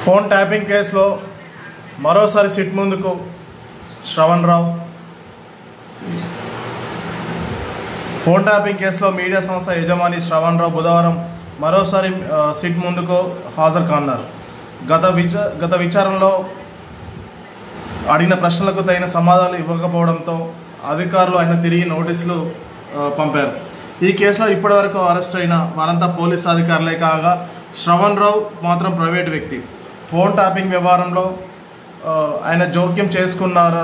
Phone tapping కేసులో మరోసారి SIT ముందుకు శ్రవణ్ రావు. ఫోన్ ట్యాపింగ్ కేసులో మీడియా సంస్థ యజమాని శ్రవణ్ రావు బుధవారం మరోసారి సిట్ ముందుకు హాజరు కానున్నారు. గత విచారణలో అడిగిన ప్రశ్నలకు తగిన సమాధానాలు ఇవ్వకపోవడంతో అధికారులు ఆయన తిరిగి నోటీసులు పంపారు. ఈ కేసులో ఇప్పటివరకు అరెస్ట్ అయిన వారంతా పోలీసు అధికారులే కాగా శ్రవణ్ రావు మాత్రం ప్రైవేటు వ్యక్తి. ఫోన్ ట్యాపింగ్ వ్యవహారంలో ఆయన జోక్యం చేసుకున్నారా,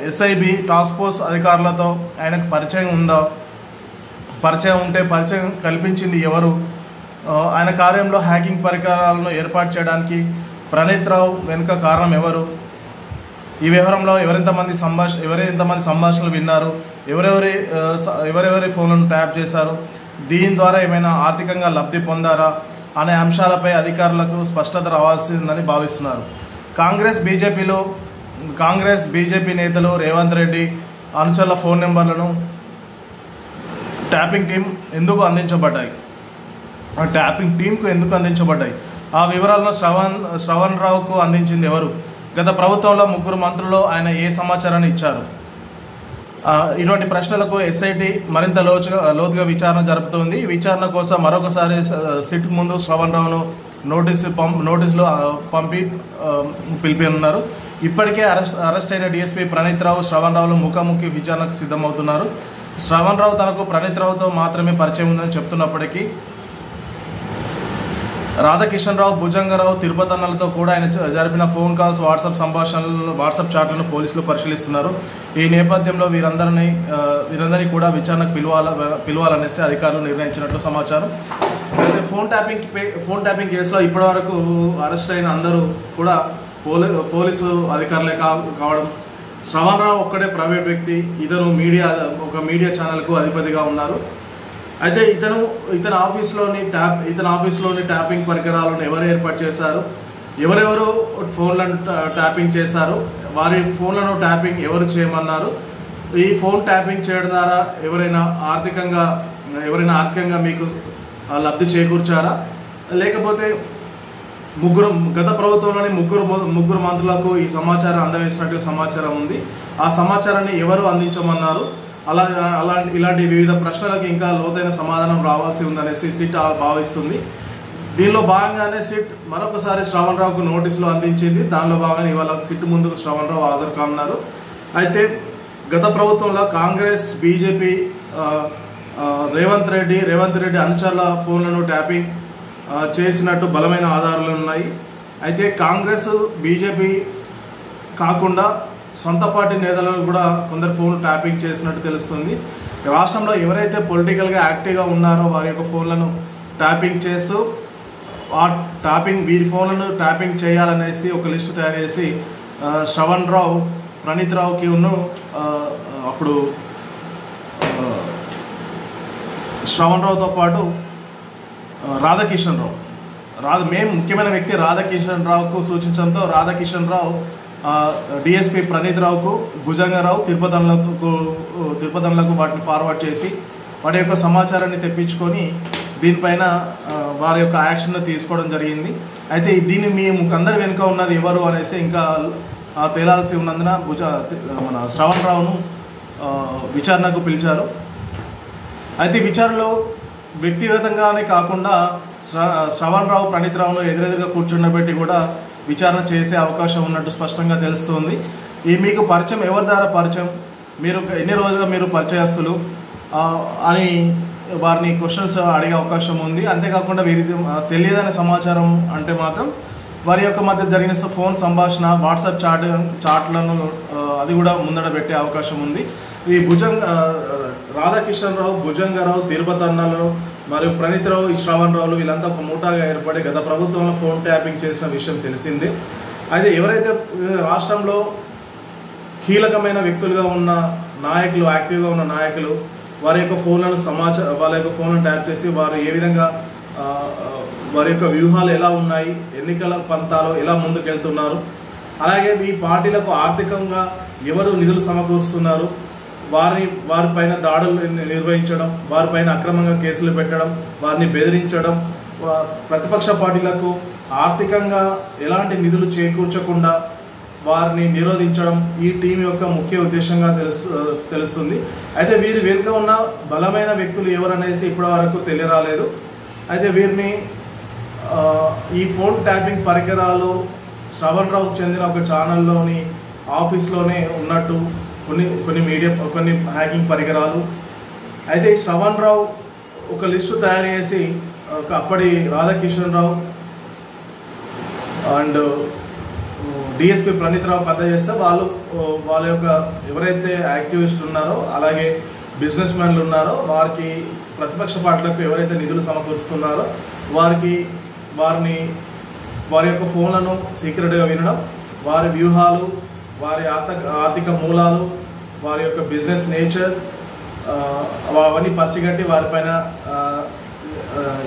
ఎస్ఐబి టాస్క్ ఫోర్స్ అధికారులతో ఆయనకు పరిచయం ఉందా, పరిచయం ఉంటే పరిచయం కల్పించింది ఎవరు, ఆయన కార్యంలో హ్యాకింగ్ పరికరాలను ఏర్పాటు చేయడానికి ప్రణీత్ రావు వెనుక కారణం ఎవరు, ఈ వ్యవహారంలో ఎవరెంతమంది సంభాషణలు విన్నారు, ఎవరెవరి ఫోన్లను ట్యాప్ చేశారు, దీని ద్వారా ఏమైనా ఆర్థికంగా లబ్ధి పొందారా అనే అంశాలపై అధికారులకు స్పష్టత రావాల్సిందని భావిస్తున్నారు. కాంగ్రెస్ బీజేపీ నేతలు రేవంత్ రెడ్డి అనుచరుల ఫోన్ నెంబర్లను ట్యాపింగ్ టీంకు ఎందుకు అందించబడ్డాయి, ఆ వివరాలను శ్రవణ్ రావుకు అందించింది ఎవరు, గత ప్రభుత్వంలో 3 మంత్రులు ఆయన ఏ సమాచారాన్ని ఇచ్చారు, ఇటువంటి ప్రశ్నలకు ఎస్ఐటి మరింత లోతుగా విచారణ జరుపుతోంది. ఈ విచారణ కోసం మరొకసారి సిట్ ముందు శ్రవణ్ రావును నోటీసులు పంపి పిలిపిస్తున్నారు. ఇప్పటికే అరెస్ట్ అయిన డిఎస్పీ ప్రణీత్ రావు శ్రవణ్ రావులు ముఖాముఖి విచారణకు సిద్ధమవుతున్నారు. శ్రవణ్ రావు తనకు ప్రణీత్ రావుతో మాత్రమే పరిచయం ఉందని చెప్తున్నప్పటికీ రాధాకిషన్ రావు, భుజంగరావు, తిరుపతన్నలతో కూడా ఆయన జరిపిన ఫోన్ కాల్స్, వాట్సాప్ చాట్లను పోలీసులు పరిశీలిస్తున్నారు. ఈ నేపథ్యంలో వీరందరినీ కూడా విచారణకు పిలవాలనేసి అధికారులు నిర్ణయించినట్లు సమాచారం. అయితే ఫోన్ ట్యాపింగ్ కేసులో ఇప్పటివరకు అరెస్ట్ అయిన అందరూ కూడా పోలీసు అధికారులే కావడం, శ్రవణ్ రావు ఒక్కడే ప్రైవేట్ వ్యక్తి, ఇతను ఒక మీడియా ఛానల్కు అధిపతిగా ఉన్నారు. అయితే ఇతని ఆఫీస్లోని ట్యాపింగ్ పరికరాలను ఎవరు ఏర్పాటు చేశారు, ఎవరెవరు ఫోన్లను ట్యాపింగ్ చేశారు, వారి ఫోన్లను ట్యాపింగ్ ఎవరు చేయమన్నారు, ఈ ఫోన్ ట్యాపింగ్ చేయడం ద్వారా ఎవరైనా ఆర్థికంగా మీకు లబ్ధి చేకూర్చారా, లేకపోతే గత ప్రభుత్వంలోని ముగ్గురు మంత్రులకు ఈ సమాచారం అందవేసినట్టు సమాచారం ఉంది, ఆ సమాచారాన్ని ఎవరు అందించమన్నారు, ఇలాంటి వివిధ ప్రశ్నలకు ఇంకా లోతైన సమాధానం రావాల్సి ఉందనేసి సిట్ భావిస్తుంది. దీనిలో భాగంగానే సిట్ మరొకసారి శ్రవణ్ రావుకు నోటీసులు అందించింది. దానిలో భాగంగా ఇవాళ సిట్ ముందుకు శ్రవణ్ రావు హాజరు కానున్నారు. అయితే గత ప్రభుత్వంలో కాంగ్రెస్ బీజేపీ రేవంత్ రెడ్డి అనుచరుల ఫోన్లను ట్యాపింగ్ చేసినట్టు బలమైన ఆధారాలు ఉన్నాయి. అయితే కాంగ్రెస్ బీజేపీ కాకుండా సొంత పార్టీ నేతలను కూడా కొందరు ఫోన్ ట్యాపింగ్ చేసినట్టు తెలుస్తుంది. రాష్ట్రంలో ఎవరైతే పొలిటికల్గా యాక్టివ్గా ఉన్నారో వారి యొక్క ఫోన్లను ట్యాపింగ్ చేస్తూ వీరి ఫోన్లను ట్యాపింగ్ చేయాలనేసి ఒక లిస్టు తయారు చేసి శ్రవణ్ రావు, ప్రణీత్ రావుకి అప్పుడు శ్రవణ్ రావుతో పాటు రాధాకిషన్ రావు ముఖ్యమైన వ్యక్తి రాధాకిషన్ రావుకు సూచించడంతో రాధాకిషన్ రావు డిఎస్పీ ప్రణీత్ రావుకు, భుజంగరావు, తిరుపతన్నలకు వాటిని ఫార్వర్డ్ చేసి వాటి యొక్క సమాచారాన్ని తెప్పించుకొని దీనిపైన వారి యొక్క యాక్షన్ తీసుకోవడం జరిగింది. అయితే దీన్ని అందరి వెనుక ఉన్నది ఎవరు అనేసి ఇంకా తేలాల్సి ఉన్నందున మన శ్రవణ్ రావును విచారణకు పిలిచారు. అయితే విచారణలో వ్యక్తిగతంగానే కాకుండా శ్రవణ్ రావు, ప్రణీత్ రావును ఎదురెదురుగా కూర్చుండబెట్టి కూడా విచారణ చేసే అవకాశం ఉన్నట్టు స్పష్టంగా తెలుస్తుంది. మీకు పరిచయం, ఎవరి ద్వారా పరిచయం, మీరు ఎన్ని రోజులుగా మీరు పరిచయస్తులు అని వారిని క్వశ్చన్స్ అడిగే అవకాశం ఉంది. అంతేకాకుండా వీరికి తెలియదనే సమాచారం అంటే మాత్రం వారి యొక్క మధ్య జరిగిన ఫోన్ సంభాషణ, వాట్సాప్ చాట్లను అది కూడా ముందడ పెట్టే అవకాశం ఉంది. ఈ రాధాకిషన్ రావు, భుజంగరావు, తిరుపతన్నలు మరియు ప్రణీత్ రావు, ఈ శ్రవణ్ రావులు వీళ్ళంతా ఒక మూటాగా ఏర్పడి గత ప్రభుత్వంలో ఫోన్ ట్యాపింగ్ చేసిన విషయం తెలిసిందే. అయితే ఎవరైతే రాష్ట్రంలో కీలకమైన వ్యక్తులుగా ఉన్న నాయకులు, యాక్టివ్గా ఉన్న నాయకులు వారి యొక్క ఫోన్లను ట్యాప్ చేసి వారు ఏ విధంగా వారి యొక్క వ్యూహాలు ఎలా ఉన్నాయి, ఎన్నికల పంతాలు ఎలా ముందుకెళ్తున్నారు, అలాగే ఈ పార్టీలకు ఆర్థికంగా ఎవరు నిధులు సమకూరుస్తున్నారు, వారిపైన దాడులు నిర్వహించడం, వారిపైన అక్రమంగా కేసులు పెట్టడం, వారిని బెదిరించడం, ప్రతిపక్ష పార్టీలకు ఆర్థికంగా ఎలాంటి నిధులు చేకూర్చకుండా వారిని నిరోధించడం ఈ టీం యొక్క ముఖ్య ఉద్దేశంగా తెలుస్తుంది. అయితే వీరి వెనుక ఉన్న బలమైన వ్యక్తులు ఎవరనేసి ఇప్పటి వరకు తెలియరాలేదు. అయితే వీరిని ఈ ఫోన్ ట్యాపింగ్ పరికరాలు శ్రవణ్ రావుకు చెందిన ఒక ఛానల్లోని ఆఫీస్లోనే ఉన్నట్టు కొన్ని హ్యాకింగ్ పరికరాలు. అయితే ఈ శ్రవణ్ రావు ఒక లిస్టు తయారు చేసి అప్పటి రాధాకిషన్ రావు అండ్ డిఎస్పీ ప్రణీత్ రావుకి అందజేస్తే వాళ్ళ యొక్క ఎవరైతే యాక్టివిస్టులు ఉన్నారో అలాగే బిజినెస్ మ్యాన్లు ఉన్నారో వారికి ప్రతిపక్ష పార్టీలకు ఎవరైతే నిధులు సమకూరుస్తున్నారో వారి యొక్క ఫోన్లను సీక్రెట్గా వినడం, వారి వ్యూహాలు, వారి ఆర్థిక మూలాలు, వారి యొక్క బిజినెస్ నేచర్ అవన్నీ పసిగట్టి వారిపైన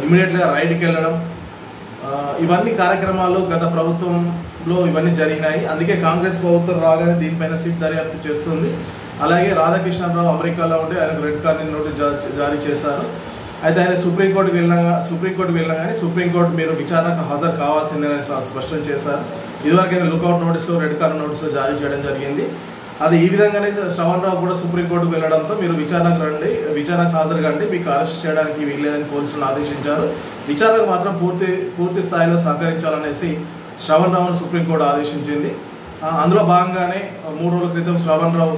ఇమీడియట్గా రైడ్కి వెళ్ళడం, ఇవన్నీ కార్యక్రమాలు గత ప్రభుత్వంలో ఇవన్నీ జరిగినాయి. అందుకే కాంగ్రెస్ ప్రభుత్వం రాగానే దీనిపైన సిట్ దర్యాప్తు చేస్తుంది. అలాగే రాధాకృష్ణరావు అమెరికాలో ఉంటే ఆయనకు రెడ్ కార్నర్ నోటీస్ జారీ చేశారు. అయితే ఆయన సుప్రీంకోర్టుకు వెళ్ళినా కానీ సుప్రీంకోర్టు మీరు విచారణకు హాజరు కావాల్సిందని స్పష్టం చేశారు. ఇదివరకైనా లుకౌట్ నోటీసులో రెడ్ కార్నర్ నోటీసులో జారీ చేయడం జరిగింది. అది ఈ విధంగానే శ్రవణ్ రావు కూడా సుప్రీంకోర్టుకు వెళ్ళడంతో మీరు విచారణకు హాజరు కండి, మీకు అరెస్ట్ చేయడానికి వీల్లేదని పోలీసులను ఆదేశించారు. విచారణకు మాత్రం పూర్తి స్థాయిలో సహకరించాలనేసి శ్రవణ్ రావును సుప్రీంకోర్టు ఆదేశించింది. అందులో భాగంగానే 3 రోజుల క్రితం శ్రవణ్ రావు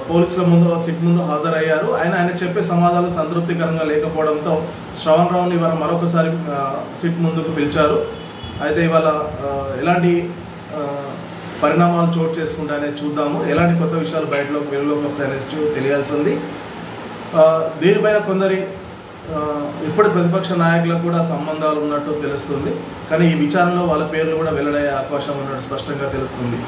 పోలీసుల సిట్ ముందు హాజరయ్యారు. ఆయన చెప్పే సమాధానాలు సంతృప్తికరంగా లేకపోవడంతో శ్రవణ్ రావుని ఇవాళ మరొకసారి సిట్ ముందుకు పిలిచారు. అయితే ఇవాళ ఎలాంటి పరిణామాలు చోటు చేసుకుంటాయనేది చూద్దాము. ఎలాంటి కొత్త విషయాలు వెలుగులోకి వస్తాయనేది తెలియాల్సి ఉంది. దీనిపైన కొందరి ఇప్పటి ప్రతిపక్ష నాయకులకు కూడా సంబంధాలు ఉన్నట్టు తెలుస్తుంది. కానీ ఈ విచారణలో వాళ్ళ పేర్లు కూడా వెల్లడయ్యే అవకాశం ఉన్నట్టు స్పష్టంగా తెలుస్తుంది.